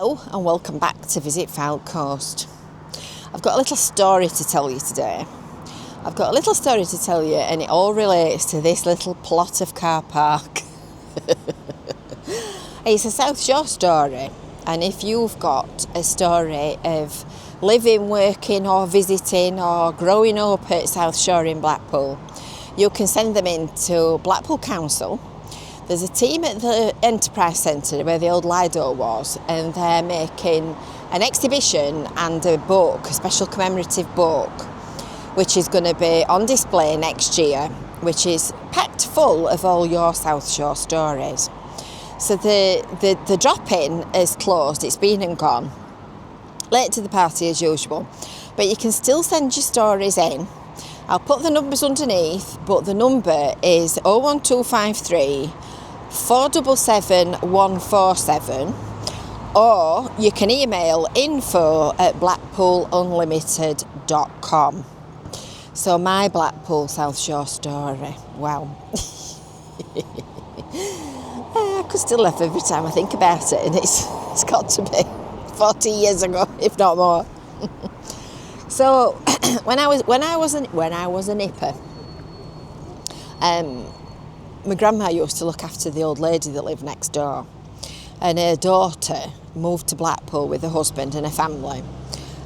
Hello and welcome back to Visit Fylde Coast. I've got a little story to tell you today. And it all relates to this little plot of car park. It's a Southshore story, and if you've got a story of living, working or visiting or growing up at Southshore in Blackpool, you can send them in to Blackpool Council. There's a team at the Enterprise Centre where the old Lido was, and they're making an exhibition and a book, a special commemorative book, which is going to be on display next year, which is packed full of all your Southshore stories. So the drop-in is closed, it's been and gone. Late to the party as usual, but you can still send your stories in. I'll put the numbers underneath, but the number is 01253 477 147, or you can email info@blackpoolunlimited.com. So my Blackpool Southshore story, wow. I could still laugh every time I think about it, and it's got to be 40 years ago, if not more. So when I was a nipper, my grandma used to look after the old lady that lived next door, and her daughter moved to Blackpool with her husband and her family,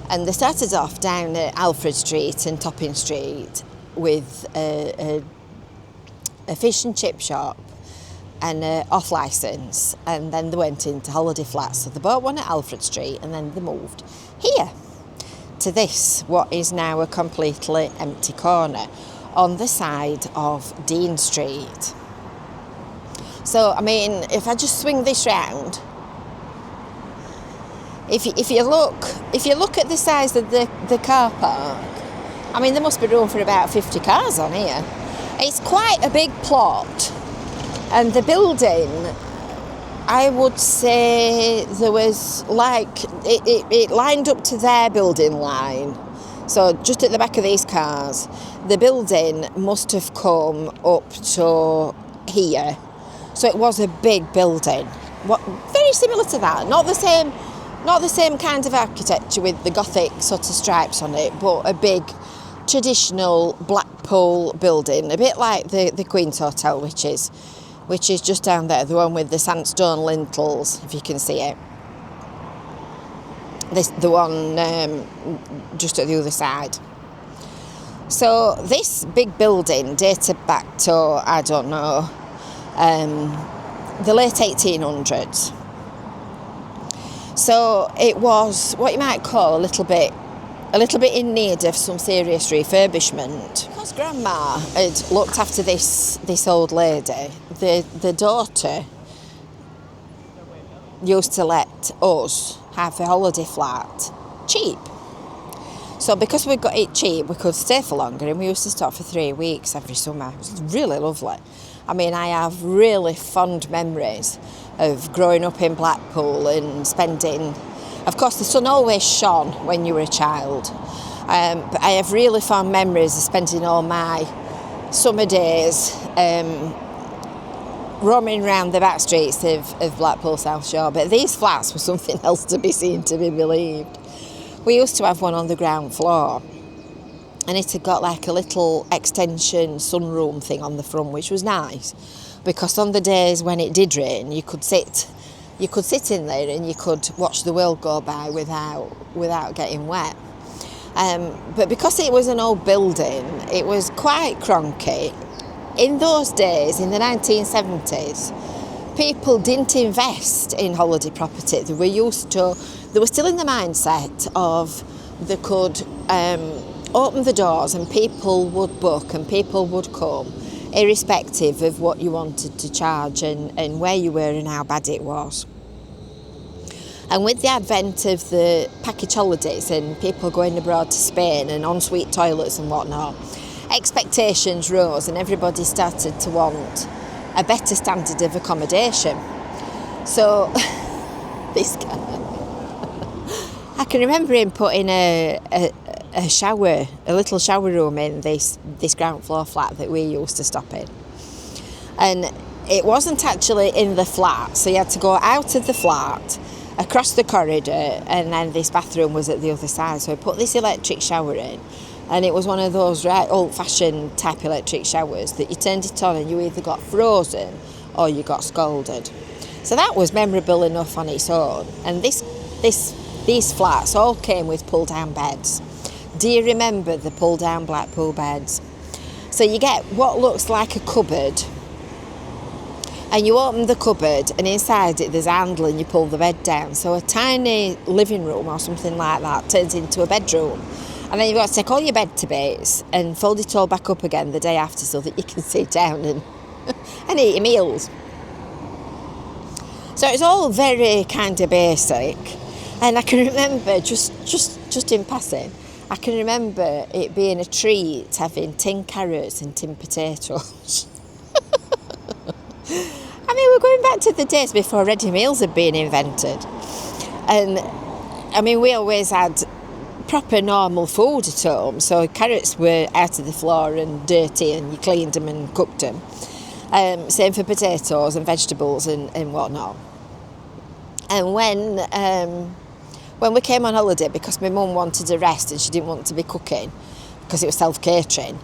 and they started off down at Alfred Street and Topping Street with a fish and chip shop and off licence, and then they went into holiday flats. So they bought one at Alfred Street, and then they moved here to this, what is now a completely empty corner on the side of Dean Street. So, I mean, if I just swing this round, if you look at the size of the car park, I mean, there must be room for about 50 cars on here. It's quite a big plot, and the building, I would say there was it lined up to their building line. So just at the back of these cars, the building must have come up to here. So it was a big building. Very similar to that. Not the same kind of architecture with the Gothic sort of stripes on it, but a big traditional Blackpool building, a bit like the Queen's Hotel, which is just down there, the one with the sandstone lintels, if you can see it. The one just at the other side. So this big building dated back to, I don't know, the late 1800s. So it was what you might call a little bit in need of some serious refurbishment. Because Grandma had looked after this old lady, the daughter used to let us have a holiday flat cheap. So because we got it cheap, we could stay for longer, and we used to stop for 3 weeks every summer. It was really lovely. I mean, I have really fond memories of growing up in Blackpool and spending, of course the sun always shone when you were a child, but I have really fond memories of spending all my summer days roaming around the back streets of Blackpool Southshore. But these flats were something else to be seen, to be believed. We used to have one on the ground floor, and it had got like a little extension sunroom thing on the front, which was nice, because on the days when it did rain, you could sit in there and you could watch the world go by without getting wet. But because it was an old building, it was quite cronky. In those days, in the 1970s, people didn't invest in holiday property. They were still in the mindset of they could open the doors and people would book and people would come, irrespective of what you wanted to charge and where you were and how bad it was. And with the advent of the package holidays and people going abroad to Spain and ensuite toilets and whatnot, expectations rose and everybody started to want a better standard of accommodation. So this guy, I can remember him putting a little shower room in this ground floor flat that we used to stop in. And it wasn't actually in the flat, so you had to go out of the flat across the corridor, and then this bathroom was at the other side. So I put this electric shower in, and it was one of those right old-fashioned type electric showers that you turned it on and you either got frozen or you got scalded. So that was memorable enough on its own. And these flats all came with pull-down beds. Do you remember the pull-down Blackpool beds? So you get what looks like a cupboard, and you open the cupboard, and inside it there's a handle, and you pull the bed down. So a tiny living room or something like that turns into a bedroom. And then you've got to take all your bed to bits and fold it all back up again the day after so that you can sit down and eat your meals. So it's all very kind of basic. And I can remember, just in passing, I can remember it being a treat having tin carrots and tin potatoes. I mean, we're going back to the days before ready meals had been invented. And, I mean, we always had proper normal food at home. So carrots were out of the floor and dirty, and you cleaned them and cooked them. Same for potatoes and vegetables and whatnot. And when we came on holiday, because my mum wanted a rest and she didn't want to be cooking because it was self-catering,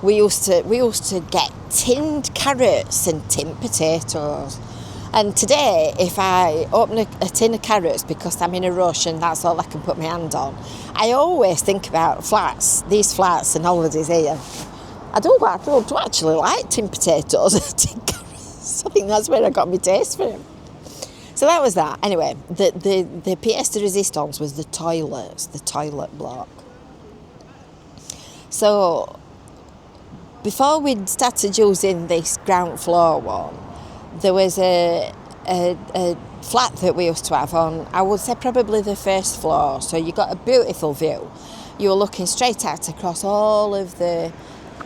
we used to get tinned carrots and tinned potatoes. And today, if I open a tin of carrots because I'm in a rush and that's all I can put my hand on, I always think about these flats and holidays here. I don't actually like tin potatoes and tin carrots. I think that's where I got my taste for them. So that was that. Anyway, the pièce de résistance was the toilet block. So before we'd started using this ground floor one, there was a flat that we used to have on, I would say probably the first floor. So you got a beautiful view. You were looking straight out across all of the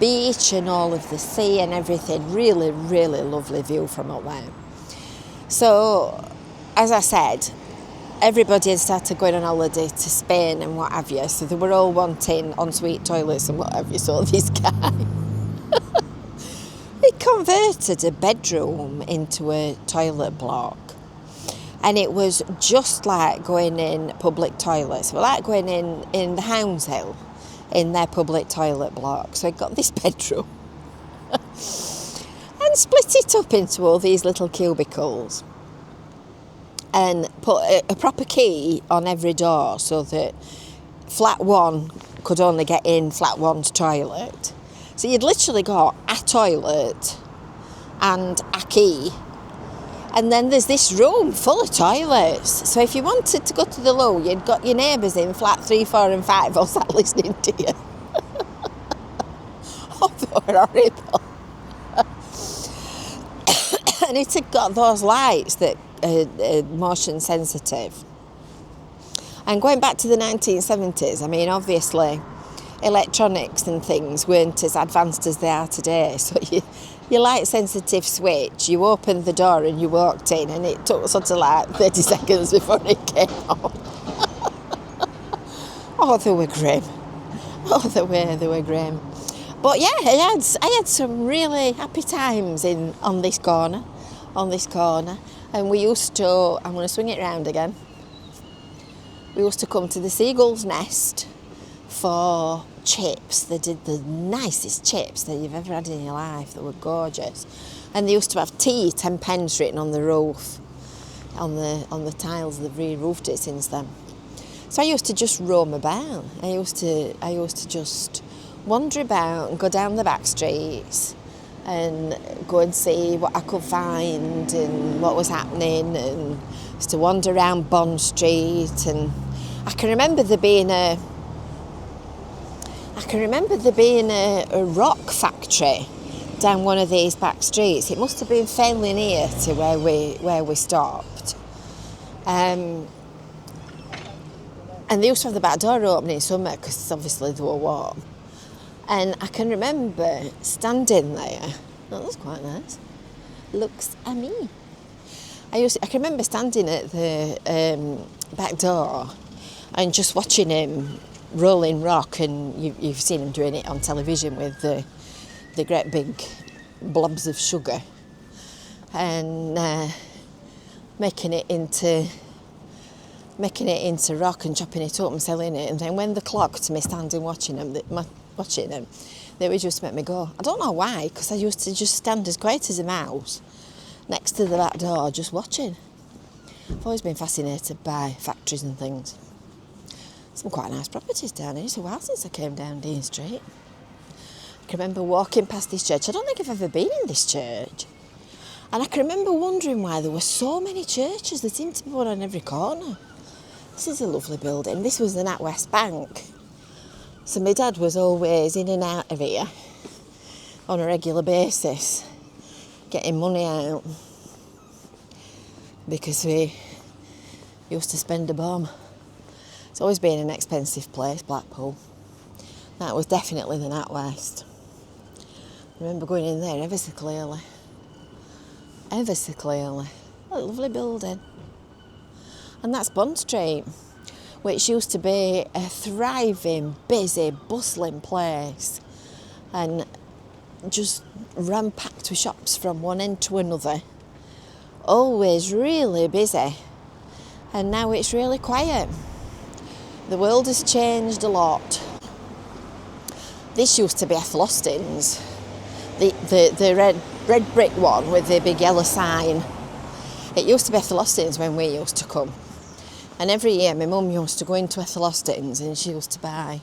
beach and all of the sea and everything. Really, really lovely view from up there. So, as I said, everybody had started going on holiday to Spain and what have you. So they were all wanting ensuite toilets and what have you. So this guy, he converted a bedroom into a toilet block. And it was just like going in public toilets. Well, like going in the Hounds Hill, in their public toilet block. So he got this bedroom and split it up into all these little cubicles and put a proper key on every door so that flat one could only get in flat one's toilet. So you'd literally got a toilet and a key. And then there's this room full of toilets. So if you wanted to go to the loo, you'd got your neighbours in flat 3, 4 and 5 all sat listening to you. Oh, they were horrible. And it had got those lights that are motion sensitive. And going back to the 1970s, I mean, obviously, electronics and things weren't as advanced as they are today. So your light sensitive switch, you opened the door and you walked in, and it took sort of like 30 seconds before it came on. Oh, they were grim. Oh, they were grim. But yeah, I had some really happy times on this corner. And we used to, I'm going to swing it round again. We used to come to the Seagull's Nest for chips. They did the nicest chips that you've ever had in your life. They were gorgeous. And they used to have tea, 10 pence written on the roof, on the tiles. They've re-roofed it since then. So I used to just roam about. I used to just wander about and go down the back streets and go and see what I could find and what was happening, and used to wander around Bond Street. And I can remember there being a rock factory down one of these back streets. It must have been fairly near to where we stopped. And they used to have the back door open in summer because obviously they were warm. And I can remember standing there. Oh, that's quite nice. Looks at me. I can remember standing at the back door and just watching him rolling rock, and you've seen him doing it on television with the great big blobs of sugar, and making it into making it into rock and chopping it up and selling it. And then when they clocked me standing watching them, they would just make me go. I don't know why, because I used to just stand as quiet as a mouse next to the back door just watching. I've always been fascinated by factories and things. Some quite nice properties down here. It's a while since I came down Dean Street. I can remember walking past this church. I don't think I've ever been in this church. And I can remember wondering why there were so many churches. There seemed to be one on every corner. This is a lovely building. This was the NatWest Bank. So my dad was always in and out of here on a regular basis, getting money out, because we used to spend a bomb. It's always been an expensive place, Blackpool. That was definitely the NatWest. I remember going in there ever so clearly. Ever so clearly. A lovely building. And that's Bond Street, which used to be a thriving, busy, bustling place, and just ram-packed with shops from one end to another. Always really busy. And now it's really quiet. The world has changed a lot. This used to be Ethel Austin's, the red brick one with the big yellow sign. It used to be Ethel Austin's when we used to come. And every year my mum used to go into Ethel Austin's and she used to buy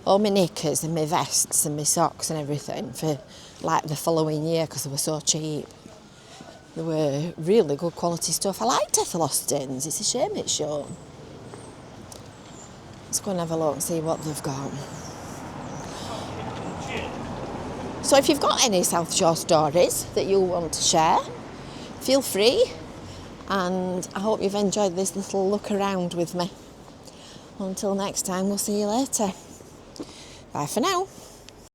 all my knickers and my vests and my socks and everything for like the following year because they were so cheap. They were really good quality stuff. I liked Ethel Austin's. It's a shame it's shut. Let's go and have a look and see what they've got. So if you've got any Southshore stories that you want to share, feel free. And I hope you've enjoyed this little look around with me. Until next time, we'll see you later. Bye for now.